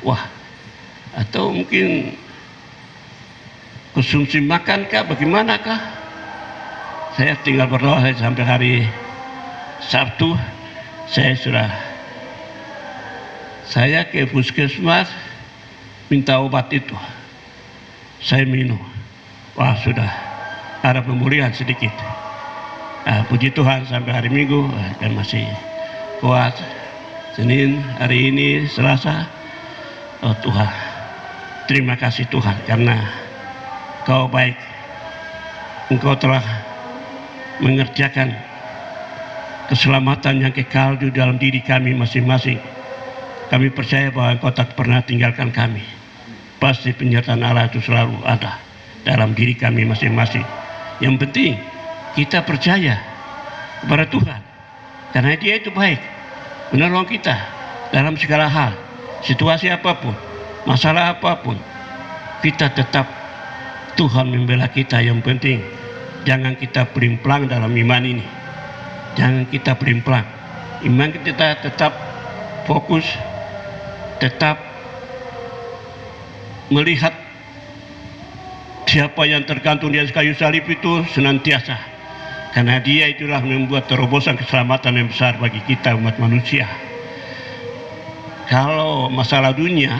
Wah, atau mungkin konsumsi makan kah, bagaimana kah? Saya tinggal berdoa sampai hari Sabtu. Saya ke puskesmas minta obat itu, saya minum. Wah, sudah ada pemulihan sedikit. Puji Tuhan sampai hari Minggu dan masih kuat. Senin, hari ini Selasa. Oh Tuhan, terima kasih Tuhan, karena Kau baik. Engkau telah mengerjakan keselamatan yang kekal di dalam diri kami masing-masing. Kami percaya bahwa Engkau tak pernah tinggalkan kami. Pasti penyertaan Allah itu selalu ada dalam diri kami masing-masing. Yang penting kita percaya kepada Tuhan, karena Dia itu baik, menolong kita dalam segala hal, situasi apapun, masalah apapun. Kita tetap, Tuhan membela kita. Yang penting jangan kita pelimplang dalam iman ini. Jangan kita pelimplang. Iman kita tetap fokus, tetap melihat siapa yang tergantung di atas kayu salib itu senantiasa. Karena Dia itulah membuat terobosan keselamatan yang besar bagi kita umat manusia. Kalau masalah dunia,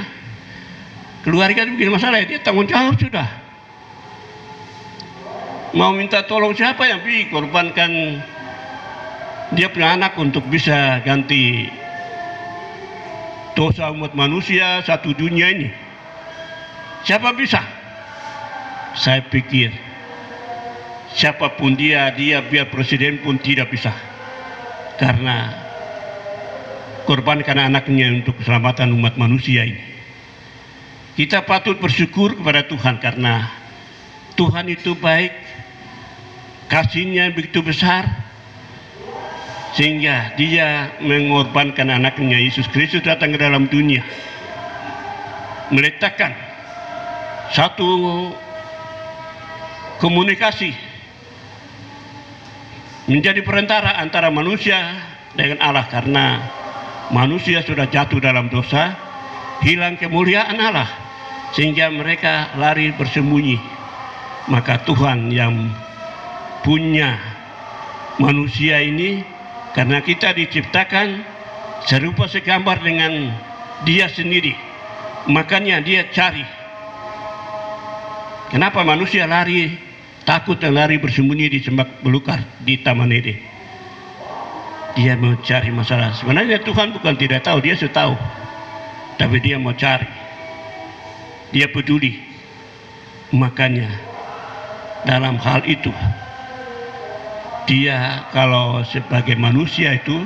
keluarga itu bikin masalah, dia tanggung jawab sudah. Mau minta tolong siapa yang pergi korbankan dia punya anak untuk bisa ganti dosa umat manusia satu dunia ini? Siapa bisa? Saya pikir siapapun dia biar presiden pun tidak bisa, karena korbankan anaknya untuk keselamatan umat manusia ini. Kita patut bersyukur kepada Tuhan, karena Tuhan itu baik, kasihnya begitu besar, sehingga Dia mengorbankan anaknya Yesus Kristus datang ke dalam dunia, meletakkan satu komunikasi, menjadi perantara antara manusia dengan Allah. Karena manusia sudah jatuh dalam dosa, hilang kemuliaan Allah, sehingga mereka lari bersembunyi. Maka Tuhan yang punya manusia ini, karena kita diciptakan serupa segambar dengan Dia sendiri, makanya Dia cari. Kenapa manusia lari takut dan lari bersembunyi di semak belukar di Taman Eden? Dia mau cari masalah. Sebenarnya Tuhan bukan tidak tahu, Dia sudah tahu, tapi Dia mau cari, Dia peduli. Makanya dalam hal itu Dia, kalau sebagai manusia itu,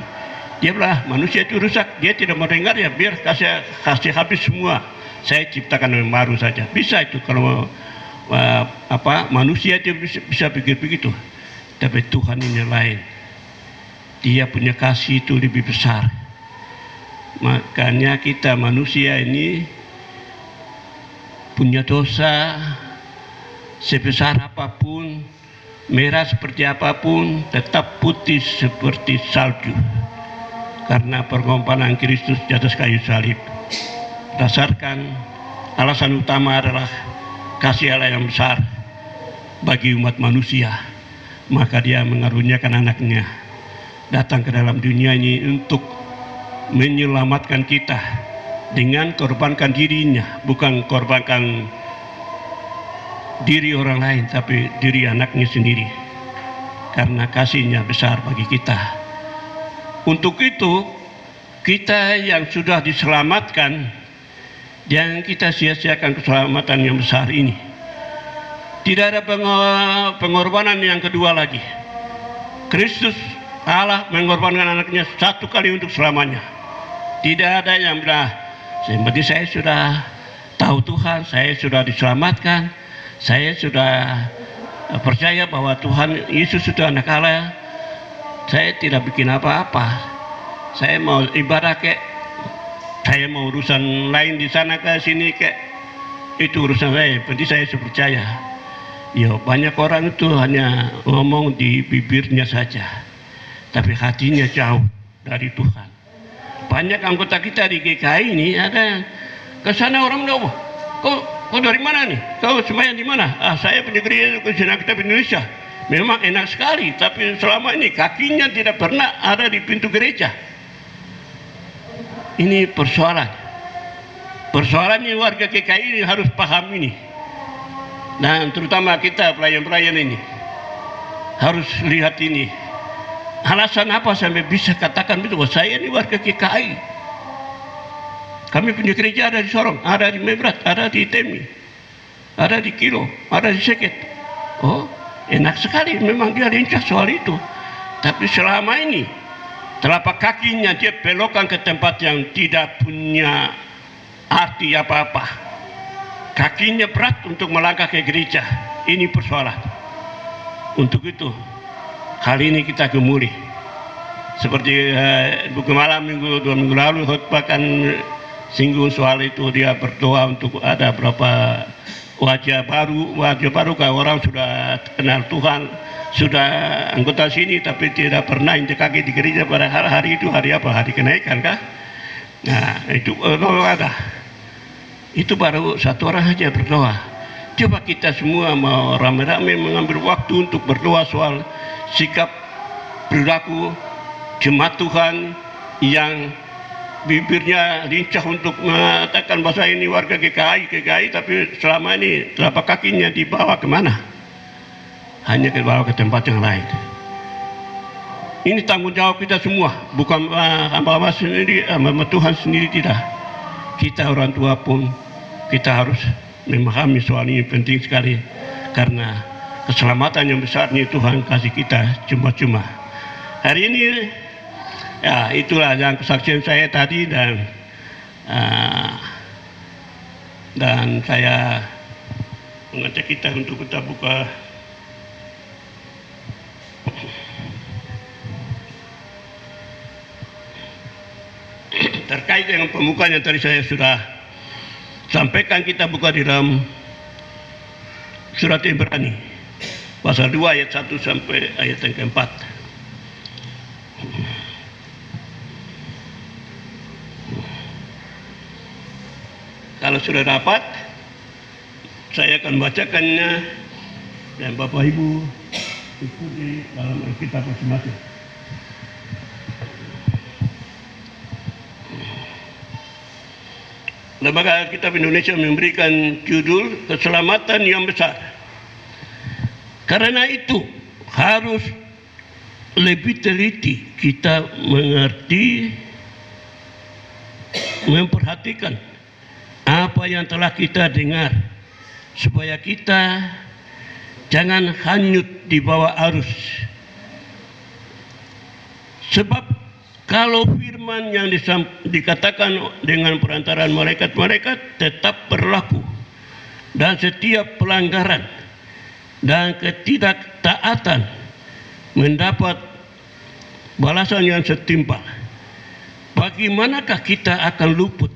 Dia bilang manusia itu rusak, Dia tidak mau dengar, ya biar kasih habis semua, saya ciptakan yang baru saja. Bisa itu kalau manusia itu bisa pikir begitu. Tapi Tuhan ini lain, Dia punya kasih itu lebih besar. Makanya kita manusia ini punya dosa sebesar apapun, merah seperti apapun, tetap putih seperti salju, karena pengorbanan Kristus di atas kayu salib. Berdasarkan alasan utama adalah kasih Allah yang besar bagi umat manusia, maka Dia mengaruniakan anaknya datang ke dalam dunia ini untuk menyelamatkan kita dengan korbankan dirinya, bukan korbankan diri orang lain, tapi diri anaknya sendiri, karena kasihnya besar bagi kita. Untuk itu kita yang sudah diselamatkan, jangan kita sia-siakan keselamatan yang besar ini. Tidak ada pengorbanan yang kedua lagi. Kristus Allah mengorbankan anaknya satu kali untuk selamanya. Tidak ada yang bilang, seperti saya sudah tahu Tuhan, saya sudah diselamatkan, saya sudah percaya bahwa Tuhan Yesus sudah anak Allah, saya tidak bikin apa-apa, saya mau ibadah kek, saya mau urusan lain di sana ke sini kek, itu urusan saya, penting saya percaya. Ya, banyak orang itu hanya ngomong di bibirnya saja, tapi hatinya jauh dari Tuhan. Banyak anggota kita di GKI ini ada Ke sana orang bilang, "Oh, kau dari mana nih? Kau sembahyang di mana?" Saya punya gereja Kunjungan Kitab Indonesia. Memang enak sekali, tapi selama ini kakinya tidak pernah ada di pintu gereja. Ini persoalan. Persoalannya warga GKI ini harus paham ini. Dan terutama kita pelayan-pelayan ini harus lihat ini. Alasan apa sampai bisa katakan begitu? Saya ini warga GKI. Kami punya gereja ada di Sorong, ada di Mebrat, ada di Temi, ada di Kilo, ada di Seket. Oh, enak sekali, memang dia lincah soal itu. Tapi selama ini telapak kakinya dia belokkan ke tempat yang tidak punya arti apa-apa. Kakinya berat untuk melangkah ke gereja. Ini persoalan. Untuk itu, kali ini kita gemuli. Seperti buku malam dua minggu lalu khotbah kan singgung soal itu, dia berdoa untuk ada berapa wajah baru kalau orang sudah kenal Tuhan, sudah anggota sini tapi tidak pernah injak kaki di gereja pada hari itu, hari apa? Hari kenaikan kah? Nah itu ada. Itu baru satu orang saja berdoa. Coba kita semua mau rame-rame mengambil waktu untuk berdoa soal sikap perilaku jemaat Tuhan yang bibirnya lincah untuk mengatakan bahasa ini warga GKI, tapi selama ini telapak kakinya dibawa kemana? Hanya dibawa ke tempat yang lain. Ini tanggung jawab kita semua, bukan hamba sendiri, hamba Tuhan sendiri tidak. Kita orang tua pun kita harus memahami soal ini penting sekali, karena keselamatan yang besarnya Tuhan kasih kita cuma-cuma. Hari ini ya itulah yang kesaksian saya tadi, dan saya mengajak kita untuk kita buka terkait dengan pembukaan yang tadi saya sudah sampaikan. Kita buka di dalam surat Ibrani pasal 2 ayat 1 sampai ayat yang keempat. Kalau sudah dapat, saya akan bacakannya dan Bapak Ibu ikuti dalam Alkitab masing-masing. Lembaga Alkitab Indonesia memberikan judul Keselamatan yang Besar. Karena itu harus lebih teliti kita mengerti, memperhatikan apa yang telah kita dengar, supaya kita jangan hanyut di bawah arus. Sebab kalau firman yang dikatakan dengan perantaraan malaikat-malaikat tetap berlaku, dan setiap pelanggaran dan ketidaktaatan mendapat balasan yang setimpal, bagaimanakah kita akan luput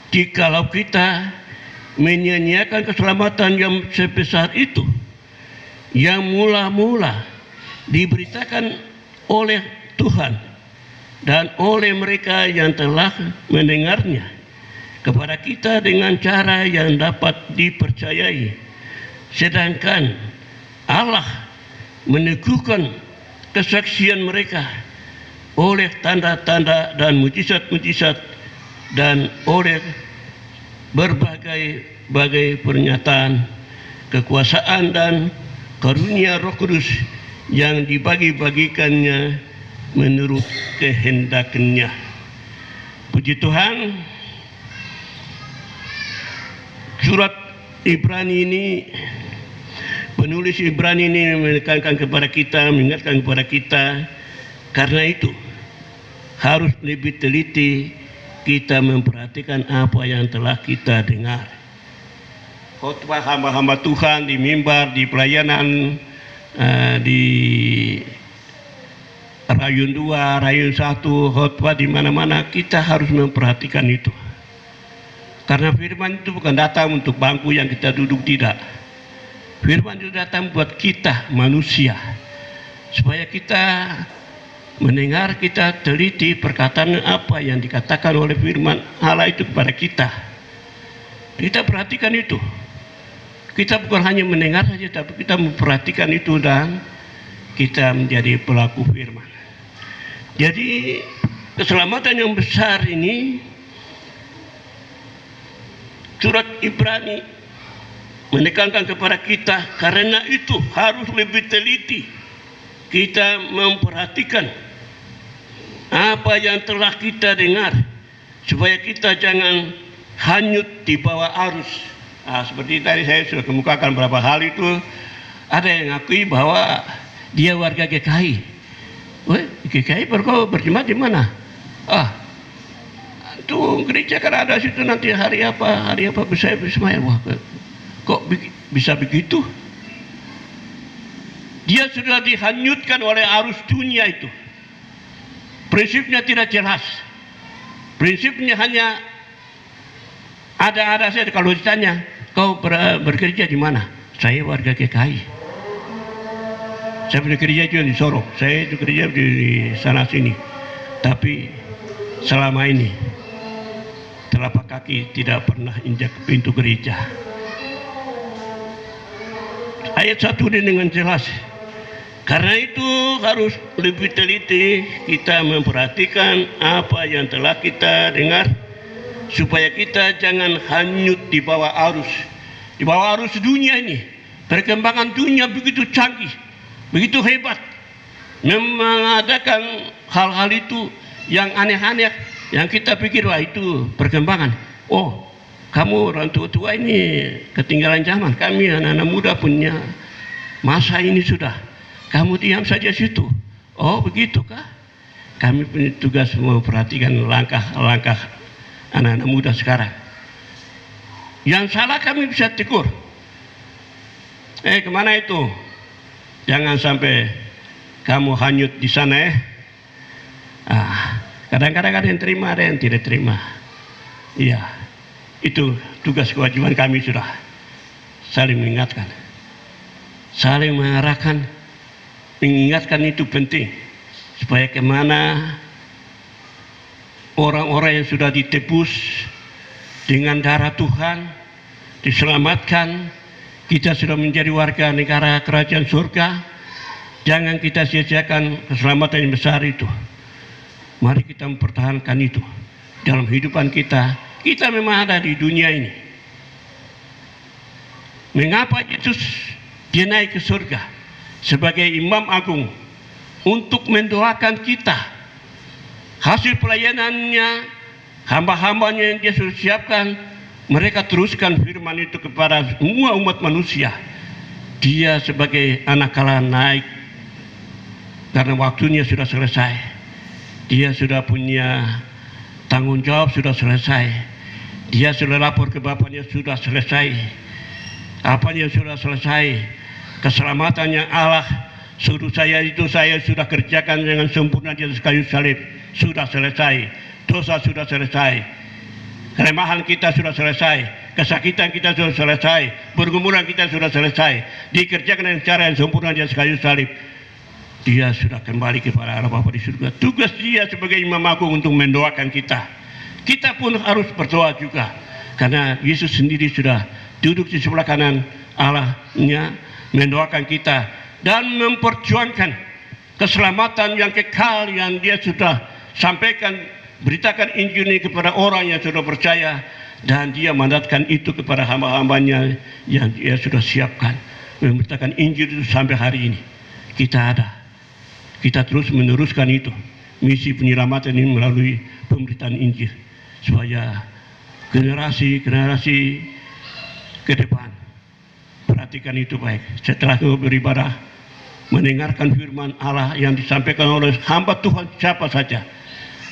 jikalau kita menyia-nyiakan keselamatan yang sebesar itu, yang mula-mula diberitakan oleh Tuhan dan oleh mereka yang telah mendengarnya kepada kita dengan cara yang dapat dipercayai, sedangkan Allah meneguhkan kesaksian mereka oleh tanda-tanda dan mujizat-mujizat dan oleh berbagai pernyataan kekuasaan dan karunia Roh Kudus yang dibagi-bagikannya menurut kehendaknya. Puji Tuhan, surat Ibrani ini, penulis Ibrani ini menekankan kepada kita, mengingatkan kepada kita, karena itu harus lebih teliti kita memperhatikan apa yang telah kita dengar. Khotbah hamba-hamba Tuhan di mimbar, di pelayanan, di Rayun 2, Rayun 1, khotbah di mana-mana, kita harus memperhatikan itu. Karena firman itu bukan datang untuk bangku yang kita duduk, tidak. Firman itu datang buat kita manusia, supaya kita mendengar, kita teliti perkataan apa yang dikatakan oleh firman Allah itu kepada kita. Kita perhatikan itu. Kita bukan hanya mendengar saja, tapi kita memperhatikan itu dan kita menjadi pelaku firman. Jadi keselamatan yang besar ini, surat Ibrani menekankan kepada kita, karena itu harus lebih teliti kita memperhatikan apa yang telah kita dengar, supaya kita jangan hanyut di bawah arus. Seperti tadi saya sudah kemukakan beberapa hal itu. Ada yang ngakui bahwa dia warga GKI. GKI berjemaat di mana? Tuh gereja kan ada situ, nanti hari apa bisa bersemayam. Wah, kok bisa begitu? Dia sudah dihanyutkan oleh arus dunia itu. Prinsipnya tidak jelas. Prinsipnya hanya ada saja. Kalau ditanya, kau bekerja di mana? Saya warga GKI. Saya bekerja juga di Sorong. Saya bekerja di sana sini. Tapi selama ini telapak kaki tidak pernah injak pintu gereja. Ayat 1 ini dengan jelas. Karena itu harus lebih teliti kita memperhatikan apa yang telah kita dengar, supaya kita jangan hanyut di bawah arus. Di bawah arus dunia ini. Perkembangan dunia begitu canggih, begitu hebat, mengadakan hal-hal itu yang aneh-aneh, yang kita pikir, wah itu perkembangan. Oh, kamu orang tua-tua ini ketinggalan zaman. Kami anak-anak muda punya masa ini sudah. Kamu diam saja situ. Oh, begitukah? Kami punya tugas memperhatikan langkah-langkah anak-anak muda sekarang. Yang salah kami bisa tegur. Kemana itu? Jangan sampai kamu hanyut di sana. Kadang-kadang ada yang terima, ada yang tidak terima. Iya, itu tugas kewajiban kami sudah. Saling mengingatkan, saling mengarahkan, mengingatkan itu penting, supaya kemana orang-orang yang sudah ditebus dengan darah Tuhan, diselamatkan, kita sudah menjadi warga negara kerajaan surga. Jangan kita sia-siakan keselamatan yang besar itu. Mari kita mempertahankan itu dalam kehidupan kita. Kita memang ada di dunia ini. Mengapa Yesus dia naik ke surga sebagai Imam Agung untuk mendoakan kita? Hasil pelayanannya, hamba-hambanya yang dia sudah siapkan, mereka teruskan firman itu kepada semua umat manusia. Dia sebagai anak Allah naik karena waktunya sudah selesai. Dia sudah punya tanggung jawab, sudah selesai. Dia sudah lapor ke Bapaknya, sudah selesai. Apanya sudah selesai. Keselamatan yang Allah suruh saya itu saya sudah kerjakan dengan sempurna di atas kayu salib. Sudah selesai. Dosa sudah selesai. Kelemahan kita sudah selesai. Kesakitan kita sudah selesai. Pergumulan kita sudah selesai. Dikerjakan dengan cara yang sempurna di atas kayu salib. Dia sudah kembali kepada Allah Bapa di surga. Tugas dia sebagai Imam Agung untuk mendoakan kita. Kita pun harus berdoa juga. Karena Yesus sendiri sudah duduk di sebelah kanan Allahnya, mendoakan kita dan memperjuangkan keselamatan yang kekal yang dia sudah sampaikan. Beritakan Injil ini kepada orang yang sudah percaya, dan dia mandatkan itu kepada hamba-hambanya yang dia sudah siapkan. Memberitakan Injil itu sampai hari ini. Kita ada. Kita terus meneruskan itu. Misi penyelamatan ini melalui pemberitaan Injil. Supaya generasi-generasi ke depan perhatikan itu baik. Setelah beribadah, mendengarkan firman Allah yang disampaikan oleh hamba Tuhan siapa saja,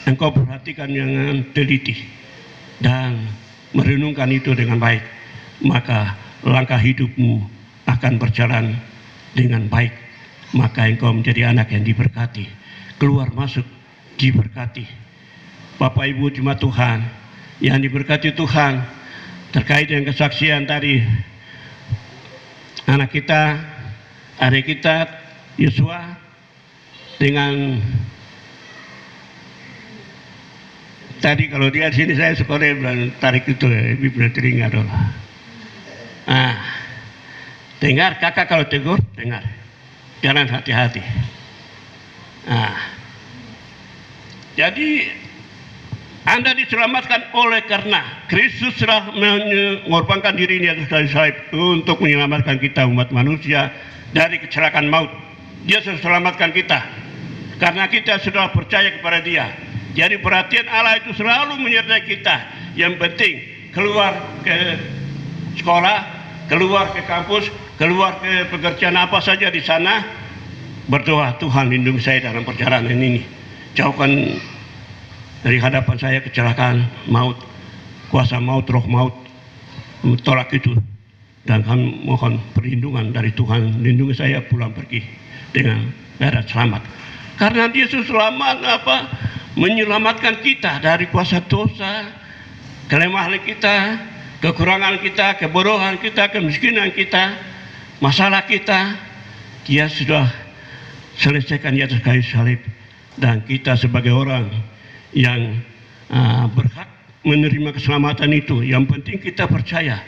engkau perhatikan dengan teliti dan merenungkan itu dengan baik, maka langkah hidupmu akan berjalan dengan baik. Maka engkau menjadi anak yang diberkati, keluar masuk diberkati. Bapak Ibu jemaat Tuhan yang diberkati Tuhan, terkait dengan kesaksian tadi anak kita, adik kita Yosua dengan Tadi kalau dia di sini saya sekolah bilang tarik itu ya, ibu pernah telinga dulu. Dengar kakak kalau tegur, dengar. Jangan hati-hati. Jadi Anda diselamatkan oleh karena Kristus telah mengorbankan dirinya di kayu salib untuk menyelamatkan kita umat manusia dari kecelakaan maut. Dia sudah selamatkan kita karena kita sudah percaya kepada Dia. Jadi perhatian Allah itu selalu menyertai kita. Yang penting keluar ke sekolah, keluar ke kampus, keluar ke pekerjaan apa saja di sana, berdoa, Tuhan lindungi saya dalam perjalanan ini. Jauhkan dari hadapan saya kecelakaan maut, kuasa maut, roh maut, tolak itu. Dan kami mohon perlindungan dari Tuhan, lindungi saya pulang pergi dengan keadaan selamat. Karena Yesus selamat menyelamatkan kita dari kuasa dosa, kelemahan kita, kekurangan kita, kebodohan kita, kemiskinan kita, masalah kita. Dia sudah selesaikan di atas kayu salib, dan kita sebagai orang yang berhak menerima keselamatan itu. Yang penting kita percaya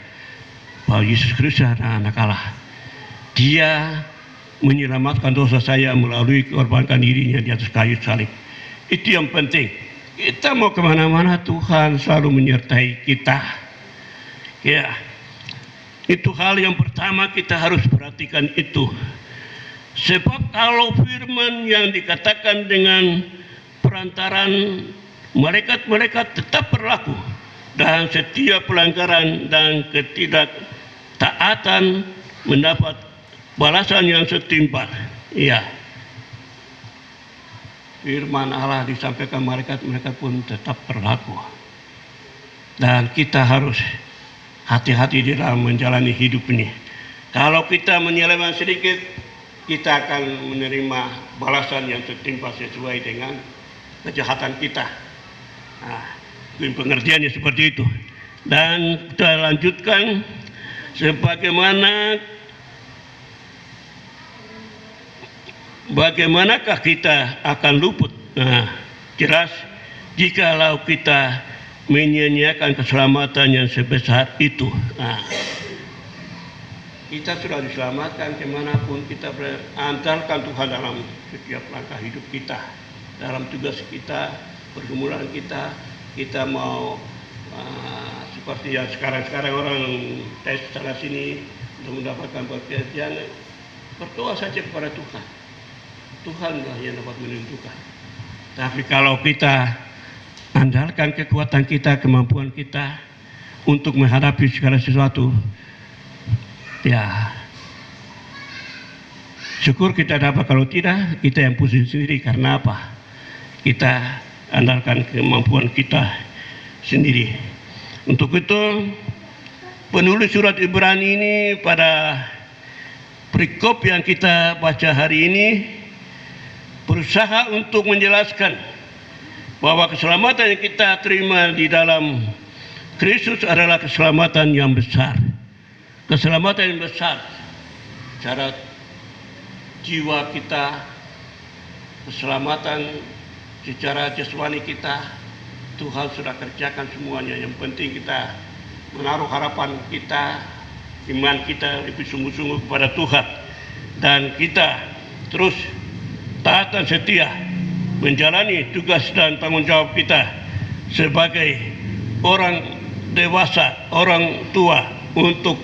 bahwa Yesus Kristus adalah anak Allah. Dia menyelamatkan dosa saya melalui korbankan dirinya di atas kayu salib. Itu yang penting. Kita mau kemana-mana, Tuhan selalu menyertai kita. Ya, itu hal yang pertama kita harus perhatikan itu. Sebab kalau firman yang dikatakan dengan perantaran malaikat-malaikat tetap berlaku, dan setiap pelanggaran dan ketidaktaatan mendapat balasan yang setimpal. Ya, firman Allah disampaikan malaikat-malaikat pun tetap berlaku, dan kita harus hati-hati di dalam menjalani hidup ini. Kalau kita menyeleweng sedikit, kita akan menerima balasan yang setimpal sesuai dengan kejahatan kita. Pengertiannya seperti itu. Dan kita lanjutkan, bagaimanakah kita akan luput? Jelas jikalau kita menyia-nyiakan keselamatan yang sebesar itu. Kita sudah diselamatkan kemanapun kita berandalkan Tuhan dalam setiap langkah hidup kita, dalam tugas kita, pergumulan kita. Kita mau seperti yang sekarang orang tes sana sini untuk mendapatkan pekerjaan, berdoa saja kepada Tuhan. Tuhanlah yang dapat menentukan. Tapi kalau kita andalkan kekuatan kita, kemampuan kita untuk menghadapi segala sesuatu, ya syukur kita dapat. Kalau tidak, kita yang pusing sendiri. Karena apa? Kita andalkan kemampuan kita sendiri. Untuk itu penulis surat Ibrani ini pada perikop yang kita baca hari ini berusaha untuk menjelaskan bahwa keselamatan yang kita terima di dalam Kristus adalah keselamatan yang besar. Keselamatan yang besar secara jiwa kita, keselamatan secara jasmani kita, Tuhan sudah kerjakan semuanya. Yang penting kita menaruh harapan kita, iman kita lebih sungguh-sungguh kepada Tuhan, dan kita terus taat dan setia menjalani tugas dan tanggung jawab kita sebagai orang dewasa, orang tua, untuk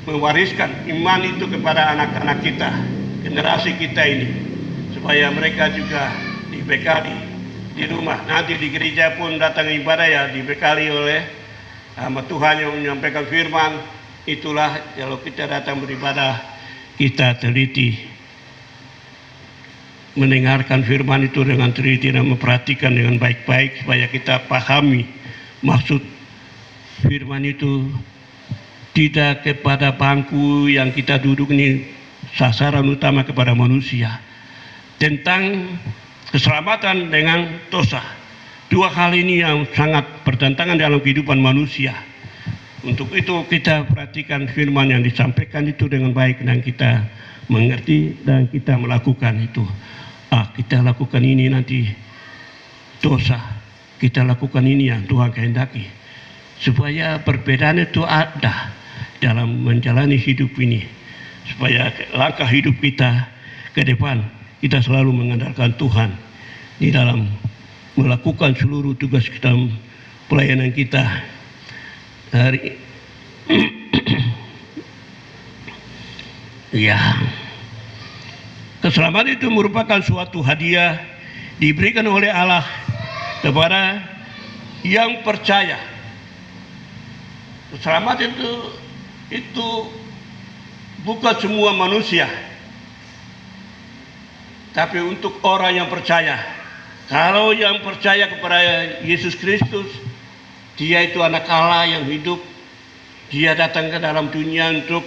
mewariskan iman itu kepada anak-anak kita, generasi kita ini, supaya mereka juga dibekali di rumah, nanti di gereja pun datang ibadah ya dibekali oleh sama Tuhan yang menyampaikan firman. Itulah kalau kita datang beribadah, kita teliti mendengarkan firman itu dengan teliti dan memperhatikan dengan baik-baik supaya kita pahami maksud firman itu. Tidak kepada bangku yang kita duduk ini sasaran utama kepada manusia, tentang keselamatan dengan dosa. Dua hal ini yang sangat bertentangan dalam kehidupan manusia. Untuk itu kita perhatikan firman yang disampaikan itu dengan baik, dan kita mengerti dan kita melakukan itu. Kita lakukan ini, nanti dosa kita lakukan ini yang Tuhan kehendaki, supaya perbedaan itu ada dalam menjalani hidup ini, supaya langkah hidup kita ke depan kita selalu mengandalkan Tuhan di dalam melakukan seluruh tugas kita, pelayanan kita hari ya. Keselamatan itu merupakan suatu hadiah diberikan oleh Allah kepada yang percaya. Keselamatan itu bukan semua manusia, tapi untuk orang yang percaya. Kalau yang percaya kepada Yesus Kristus, dia itu anak Allah yang hidup. Dia datang ke dalam dunia untuk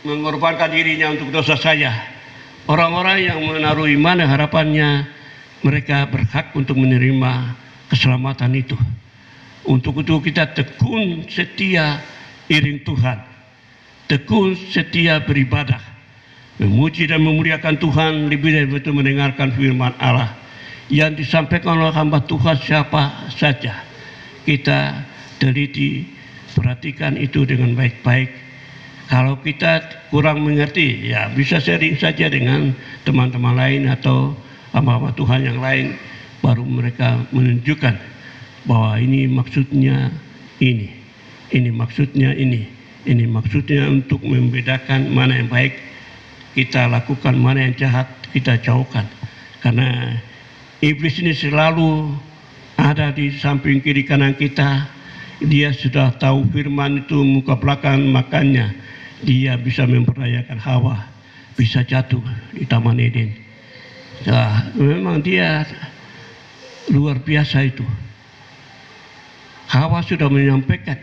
mengorbankan dirinya untuk dosa saya. Orang-orang yang menaruh iman dan harapannya, mereka berhak untuk menerima keselamatan itu. Untuk itu kita tekun setia iring Tuhan, tekun setia beribadah, memuji dan memuliakan Tuhan, lebih dari itu mendengarkan firman Allah yang disampaikan oleh hamba Tuhan siapa saja. Kita teliti, perhatikan itu dengan baik-baik. Kalau kita kurang mengerti, ya bisa sharing saja dengan teman-teman lain atau hamba-hamba Tuhan yang lain, baru mereka menunjukkan bahwa ini maksudnya ini maksudnya ini maksudnya untuk membedakan mana yang baik kita lakukan, mana yang jahat kita jauhkan. Karena iblis ini selalu ada di samping kiri kanan kita. Dia sudah tahu firman itu muka belakang, makanya dia bisa memperdayakan Hawa bisa jatuh di Taman Eden. Nah, memang dia luar biasa itu. Hawa sudah menyampaikan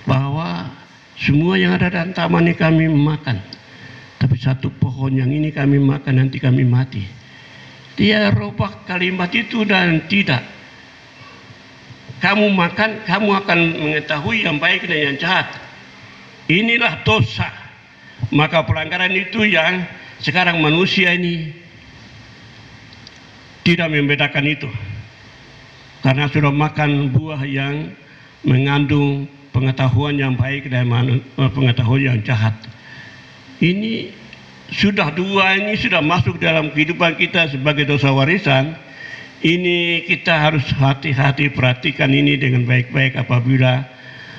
bahwa semua yang ada dalam taman ini kami makan, tapi satu pohon yang ini kami makan nanti kami mati. Dia rubah kalimat itu dan tidak. Kamu makan, kamu akan mengetahui yang baik dan yang jahat. Inilah dosa. Maka pelanggaran itu yang sekarang manusia ini tidak membedakan itu. Karena sudah makan buah yang mengandung pengetahuan yang baik dan pengetahuan yang jahat. Ini sudah dua ini sudah masuk dalam kehidupan kita sebagai dosa warisan. Ini kita harus hati-hati perhatikan ini dengan baik-baik apabila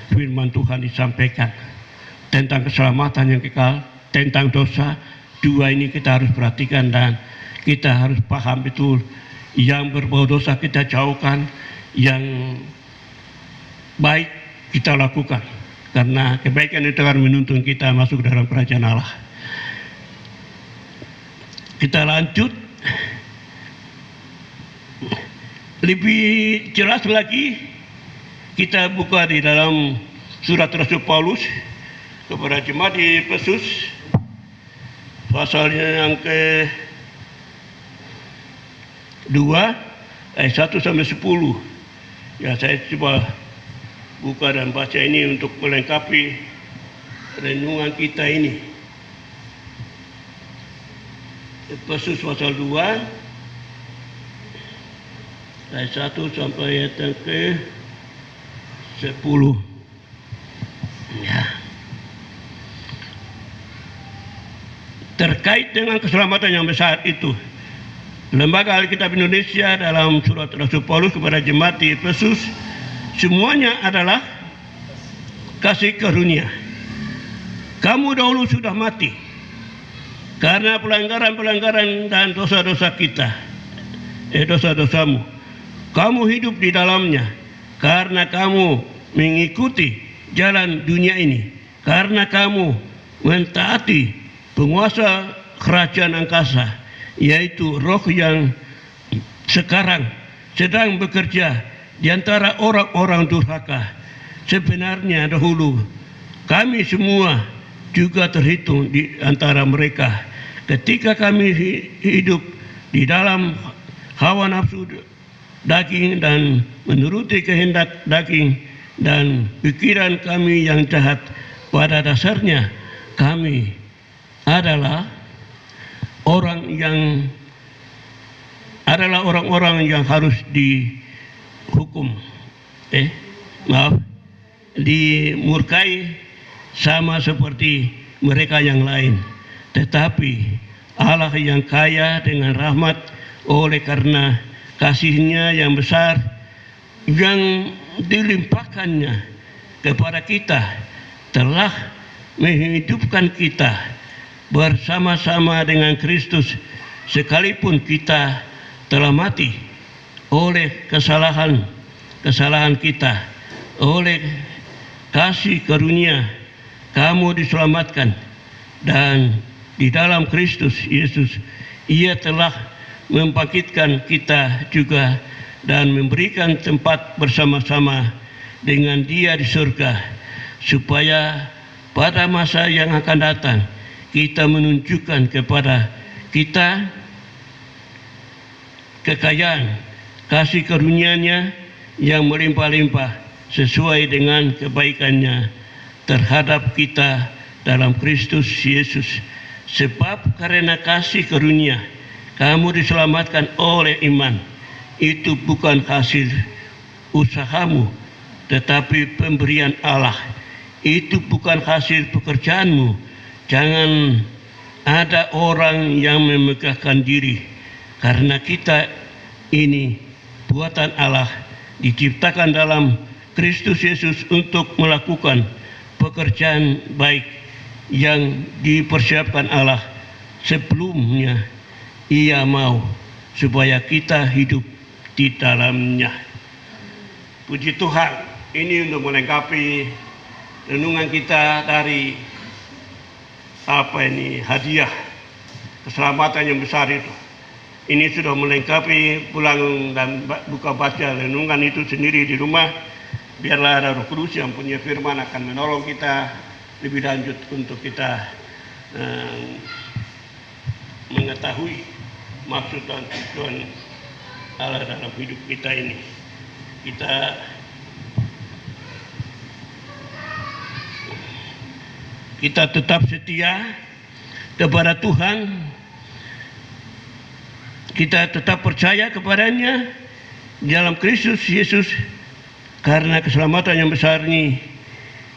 firman Tuhan disampaikan tentang keselamatan yang kekal, tentang dosa. Dua ini kita harus perhatikan dan kita harus paham betul. Yang berbau dosa kita jauhkan, yang baik kita lakukan, karena kebaikan itu akan menuntun kita masuk dalam kerajaan Allah. Kita lanjut lebih jelas lagi, kita buka di dalam surat Rasul Paulus kepada jemaat di Efesus, pasalnya yang ke-2 ayat 1 sampai 10. Ya, saya coba buka dan baca ini untuk melengkapi renungan kita ini. Efesus pasal 2 ayat 1 sampai ayat yang ke-10. Ya. Terkait dengan keselamatan yang besar itu, Lembaga Alkitab Indonesia dalam surat Rasul Paulus kepada jemaat di Efesus, semuanya adalah kasih karunia. Kamu dahulu sudah mati karena pelanggaran-pelanggaran dan dosa-dosa kita, dosa-dosamu. Kamu hidup di dalamnya karena kamu mengikuti jalan dunia ini, karena kamu mentaati penguasa kerajaan angkasa, yaitu roh yang sekarang sedang bekerja di antara orang-orang durhaka. Sebenarnya dahulu kami semua juga terhitung di antara mereka ketika kami hidup di dalam hawa nafsu daging dan menuruti kehendak daging dan pikiran kami yang jahat. Pada dasarnya kami adalah orang yang adalah orang-orang yang harus dihukum, dimurkai sama seperti mereka yang lain. Tetapi Allah yang kaya dengan rahmat oleh karena kasih-Nya yang besar yang dilimpahkannya kepada kita telah menghidupkan kita bersama-sama dengan Kristus sekalipun kita telah mati oleh kesalahan kita. Oleh kasih karunia kamu diselamatkan, dan di dalam Kristus Yesus Ia telah membangkitkan kita juga dan memberikan tempat bersama-sama dengan Dia di surga, supaya pada masa yang akan datang kita menunjukkan kepada kita kekayaan kasih karunia-Nya yang melimpah-limpah sesuai dengan kebaikan-Nya terhadap kita dalam Kristus Yesus. Sebab karena kasih karunia kamu diselamatkan oleh iman. Itu bukan hasil usahamu, tetapi pemberian Allah. Itu bukan hasil pekerjaanmu. Jangan ada orang yang memegahkan diri, karena kita ini buatan Allah, diciptakan dalam Kristus Yesus untuk melakukan pekerjaan baik yang dipersiapkan Allah sebelumnya Ia mau supaya kita hidup di dalamnya. Puji Tuhan, ini untuk melengkapi renungan kita dari hadiah keselamatan yang besar itu. Ini sudah melengkapi pulang dan buka baca renungan itu sendiri di rumah. Biarlah ada Roh Kudus yang punya firman akan menolong kita lebih lanjut untuk kita mengetahui maksud dan tujuan Allah dalam hidup kita ini. Kita tetap setia kepada Tuhan. Kita tetap percaya kepadanya dalam Kristus Yesus, karena keselamatan yang besar ini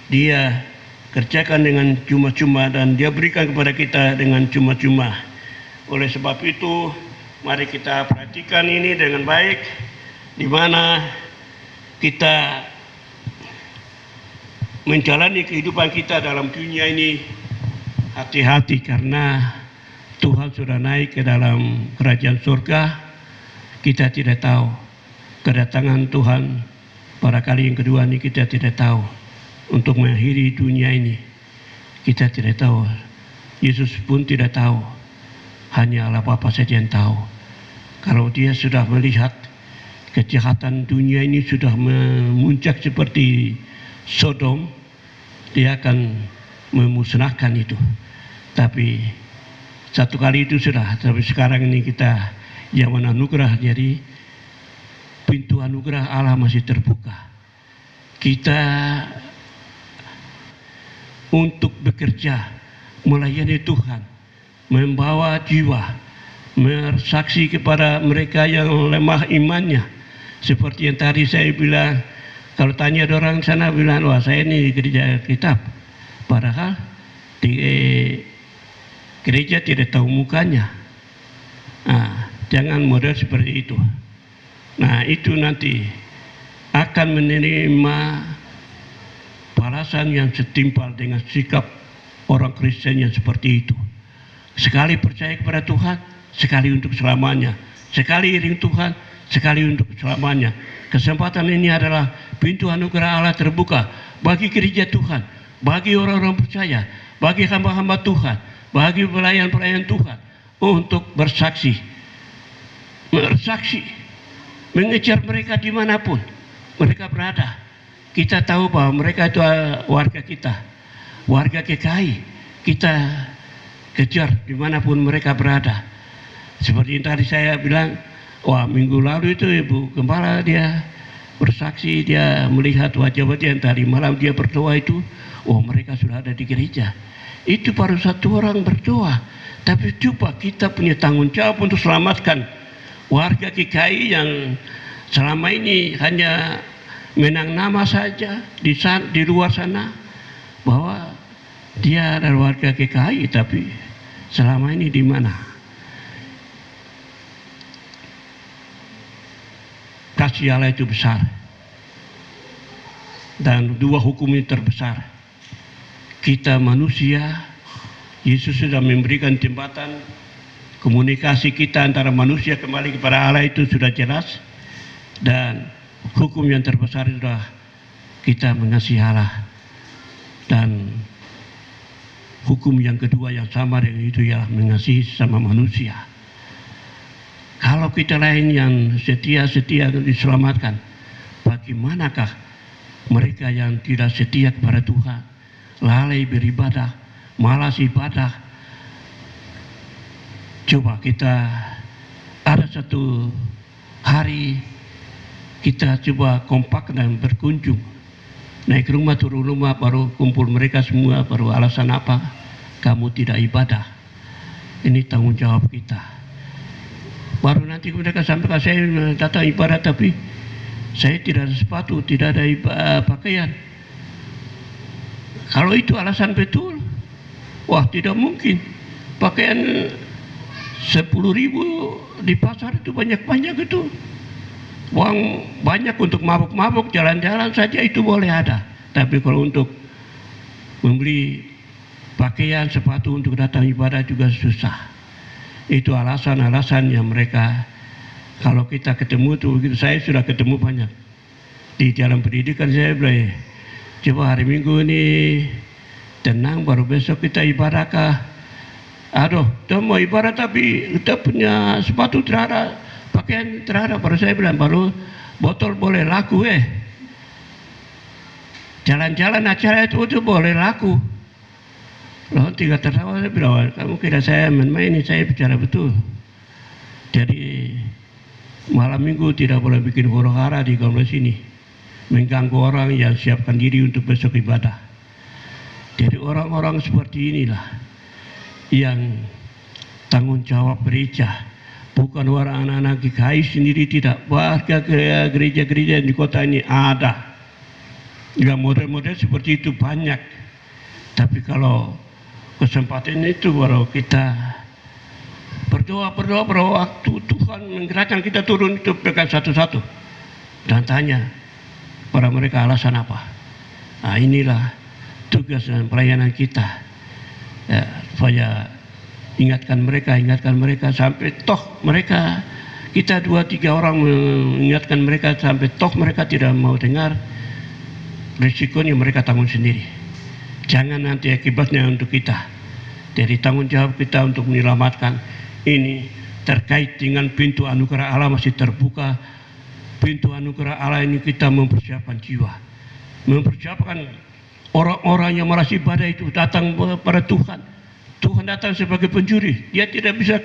Dia kerjakan dengan cuma-cuma dan Dia berikan kepada kita dengan cuma-cuma. Oleh sebab itu, mari kita perhatikan ini dengan baik, di mana kita menjalani kehidupan kita dalam dunia ini hati-hati, karena Tuhan sudah naik ke dalam kerajaan surga. Kita tidak tahu kedatangan Tuhan pada kali yang kedua ini, kita tidak tahu untuk mengakhiri dunia ini. Kita tidak tahu. Yesus pun tidak tahu. Hanya Allah Bapa saja yang tahu. Kalau Dia sudah melihat kejahatan dunia ini sudah memuncak seperti Sodom, Dia akan memusnahkan itu. Tapi satu kali itu sudah, tapi sekarang ini kita zaman anugerah, jadi pintu anugerah Allah masih terbuka. Kita untuk bekerja, melayani Tuhan, membawa jiwa, bersaksi kepada mereka yang lemah imannya. Seperti yang tadi saya bilang, kalau tanya ada orang sana bilang, wah saya ini gereja kitab, padahal di gereja tidak tahu mukanya. Jangan model seperti itu. Nah, itu nanti akan menerima balasan yang setimpal dengan sikap orang Kristen yang seperti itu. Sekali percaya kepada Tuhan, sekali untuk selamanya. Sekali iring Tuhan, sekali untuk selamanya. Kesempatan ini adalah pintu anugerah Allah terbuka bagi gereja Tuhan, bagi orang-orang percaya, bagi hamba-hamba Tuhan, bagi pelayan-pelayan Tuhan untuk bersaksi, mengejar mereka dimanapun mereka berada. Kita tahu bahwa mereka itu warga kita, warga GKI. Kita kejar dimanapun mereka berada. Seperti yang tadi saya bilang, wah minggu lalu itu Ibu Gembala dia bersaksi, dia melihat wajah-wajah yang tadi malam dia berdoa itu, oh mereka sudah ada di gereja. Itu baru satu orang berdoa, tapi coba kita punya tanggung jawab untuk selamatkan warga GKI yang selama ini hanya menang nama saja di luar sana bahwa dia adalah warga GKI, tapi selama ini di mana? Kasih Allah itu besar, dan dua hukum ini terbesar. Kita manusia, Yesus sudah memberikan jembatan komunikasi kita antara manusia kembali kepada Allah, itu sudah jelas. Dan hukum yang terbesar adalah kita mengasihi Allah. Dan hukum yang kedua yang sama dengan itu ialah mengasihi sesama manusia. Kalau kita lain yang setia diselamatkan, bagaimanakah mereka yang tidak setia kepada Tuhan, lalai beribadah, malas ibadah? Coba kita ada satu hari kita coba kompak dan berkunjung, naik rumah turun rumah, baru kumpul mereka semua, baru alasan apa? Kamu tidak ibadah. Ini tanggung jawab kita. Baru nanti mereka sampaikan, saya datang ibadah tapi saya tidak ada sepatu, tidak ada pakaian. Kalau itu alasan betul, wah tidak mungkin. Pakaian 10.000 di pasar itu banyak-banyak itu. Uang banyak untuk mabuk-mabuk, jalan-jalan saja itu boleh ada. Tapi kalau untuk membeli pakaian, sepatu untuk datang ibadah juga susah. Itu alasan-alasan yang mereka, kalau kita ketemu tuh, saya sudah ketemu banyak di dalam pendidikan. Saya bilang, coba hari Minggu ini tenang, baru besok kita ibadah kah? Aduh, kita mau ibadah tapi kita punya sepatu terada, pakaian terada. Baru saya bilang, baru botol boleh laku jalan-jalan acara itu boleh laku. Loh, tiga tertawa, saya bilang, kamu kira saya main-main? Ini saya bicara betul. Jadi malam minggu tidak boleh bikin huru-hara di kompleks ini, mengganggu orang yang siapkan diri untuk besok ibadah. Jadi orang-orang seperti inilah yang tanggung jawab gereja, bukan orang anak-anak GKI sendiri, tidak. Warga gereja-gereja di kota ini ada yang model-model seperti itu banyak. Tapi kalau kesempatan itu baru kita berdoa pada waktu Tuhan menggerakkan kita turun itu pegang satu-satu dan tanya pada mereka alasan apa. Nah, inilah tugas dan pelayanan kita, ya, supaya ingatkan mereka sampai toh mereka, kita 2-3 orang mengingatkan mereka sampai toh mereka tidak mau dengar, risikonya mereka tanggung sendiri. Jangan nanti akibatnya untuk kita. Jadi tanggung jawab kita untuk menyelamatkan ini terkait dengan pintu anugerah Allah masih terbuka. Pintu anugerah Allah ini kita mempersiapkan jiwa, mempersiapkan orang-orang yang malas ibadah itu datang pada Tuhan. Tuhan datang sebagai pencuri, dia tidak bisa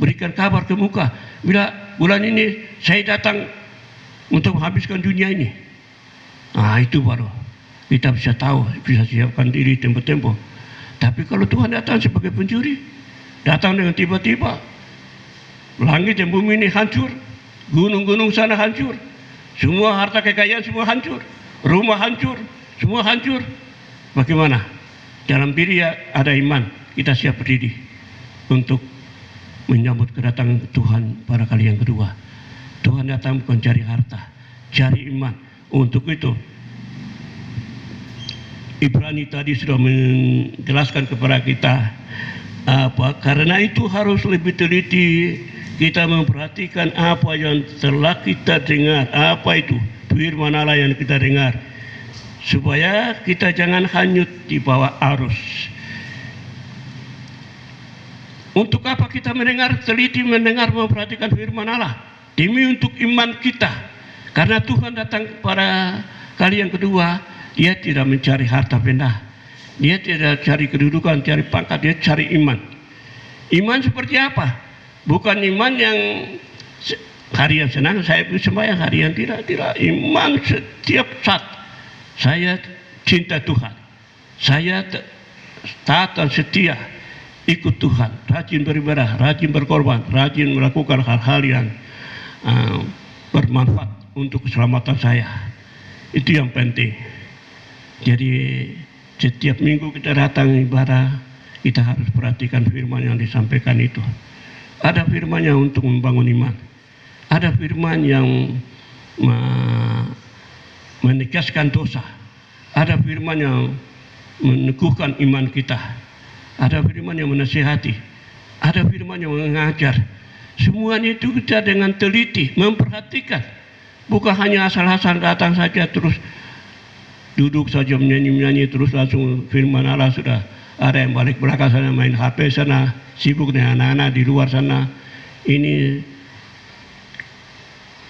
berikan kabar ke muka. Bila bulan ini saya datang untuk menghabiskan dunia ini, nah itu baru kita bisa tahu, bisa siapkan diri tempo-tempo. Tapi kalau Tuhan datang sebagai pencuri, datang dengan tiba-tiba, langit dan bumi ini hancur, gunung-gunung sana hancur, semua harta kekayaan semua hancur, rumah hancur, semua hancur. Bagaimana? Dalam diri ada iman, kita siap berdiri untuk menyambut kedatangan Tuhan pada kali yang kedua. Tuhan datang bukan cari harta, cari iman. Untuk itu Ibrani tadi sudah menjelaskan kepada kita apa, karena itu harus lebih teliti kita memperhatikan apa yang telah kita dengar. Apa itu firman Allah yang kita dengar, supaya kita jangan hanyut di bawah arus. Untuk apa kita mendengar, teliti mendengar, memperhatikan firman Allah? Demi untuk iman kita. Karena Tuhan datang pada kali yang kedua, dia tidak mencari harta benda, dia tidak cari kedudukan, cari pangkat, dia cari iman. Iman seperti apa? Bukan iman yang harian senang, saya sembahyang harian, tidak. Iman setiap saat, saya cinta Tuhan, saya taat dan setia. ikut Tuhan, rajin beribadah, rajin berkorban, rajin melakukan hal-hal yang bermanfaat untuk keselamatan saya. Itu yang penting. Jadi setiap minggu kita datang ibadah, kita harus perhatikan firman yang disampaikan itu. Ada firman yang untuk membangun iman, ada firman yang menegaskan dosa, ada firman yang meneguhkan iman kita, ada firman yang menasihati, ada firman yang mengajar. Semuanya itu kita dengan teliti memperhatikan, bukan hanya asal-asal datang saja terus duduk saja menyanyi-nyanyi terus langsung firman Allah sudah. Ada yang balik belakang sana main HP sana, sibuk dengan anak-anak di luar sana. Ini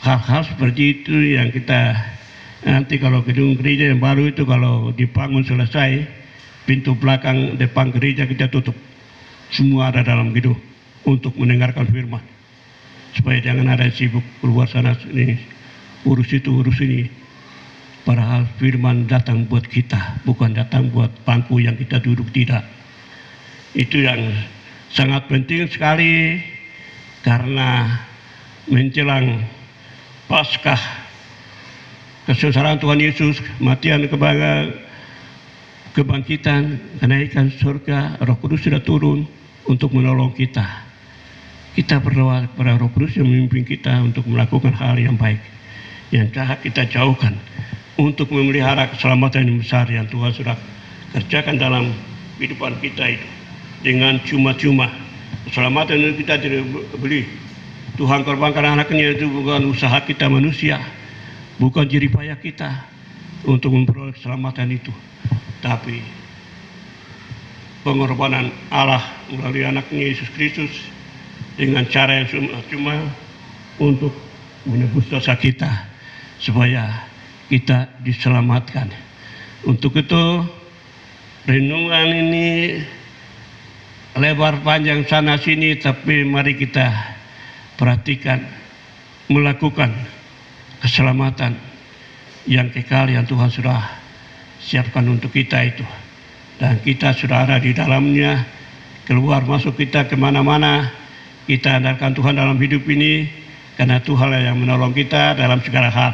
hal-hal seperti itu yang kita nanti kalau gedung gereja yang baru itu kalau dibangun selesai, pintu belakang depan gereja kita tutup. Semua ada dalam gedung untuk mendengarkan firman. Supaya jangan ada yang sibuk keluar sana sini, urus itu, urus ini. Padahal firman datang buat kita, bukan datang buat bangku yang kita duduk, tidak. Itu yang sangat penting sekali karena menjelang Paskah kesengsaraan Tuhan Yesus, kematian, kebangkitan, kenaikan surga, Roh Kudus sudah turun untuk menolong kita. Kita berdoa kepada Roh Kudus yang memimpin kita untuk melakukan hal yang baik, yang jahat kita jauhkan, untuk memelihara keselamatan yang besar yang Tuhan sudah kerjakan dalam kehidupan kita itu. Dengan cuma-cuma keselamatan itu kita tidak beli. Tuhan korbankan anaknya itu bukan usaha kita manusia, bukan jerih payah kita untuk memperoleh keselamatan itu, tapi pengorbanan Allah melalui anaknya Yesus Kristus dengan cara yang cuma untuk menebus dosa kita supaya kita diselamatkan. Untuk itu renungan ini lebar panjang sana sini, tapi mari kita perhatikan melakukan keselamatan yang kekal yang Tuhan sudah siapkan untuk kita itu, dan kita sudah ada di dalamnya. Keluar masuk kita kemana-mana, kita andalkan Tuhan dalam hidup ini, karena Tuhan yang menolong kita dalam segala hal.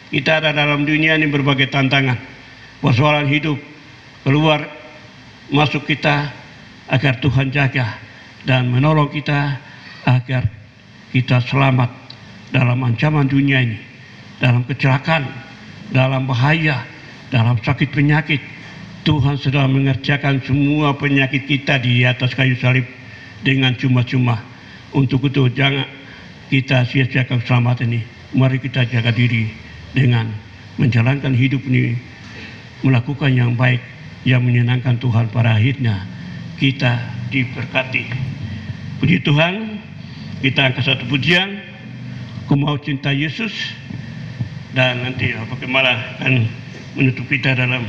Kita ada dalam dunia ini berbagai tantangan, persoalan hidup, keluar masuk kita agar Tuhan jaga dan menolong kita agar kita selamat dalam ancaman dunia ini, dalam kecelakaan, dalam bahaya, dalam sakit penyakit. Tuhan sudah mengerjakan semua penyakit kita di atas kayu salib dengan cuma-cuma. Untuk itu jangan kita sia-siakan keselamatan ini. Mari kita jaga diri dengan menjalankan hidup ini, melakukan yang baik yang menyenangkan Tuhan. Pada akhirnya kita diberkati. Puji Tuhan, kita angkat satu pujian, Ku Mau Cinta Yesus, dan nanti Bapak Gembala akan menutup kita dalam